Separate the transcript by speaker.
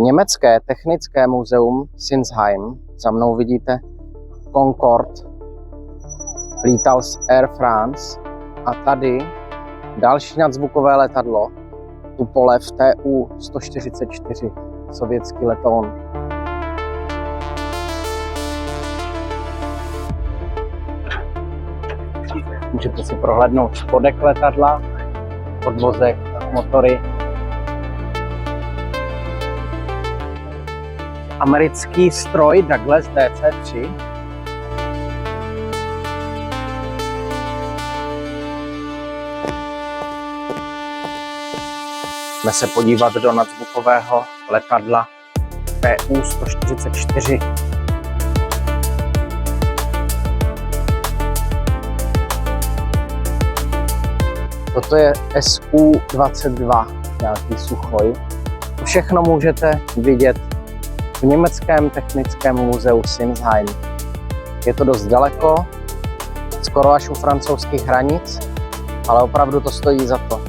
Speaker 1: Německé technické muzeum Sinsheim. Za mnou vidíte Concorde, lítal z Air France, a tady další nadzvukové letadlo, Tupolev Tu-144, sovětský letoun. Můžete si prohlédnout spodek letadla, podvozek, motory. Americký stroj Douglas DC-3. Jdeme se podívat do nadzvukového letadla Tu-144. Toto je Su-22, nějaký Suchoj. To všechno můžete vidět v německém technickém muzeu Sinsheim. Je to dost daleko, skoro až u francouzských hranic, ale opravdu to stojí za to.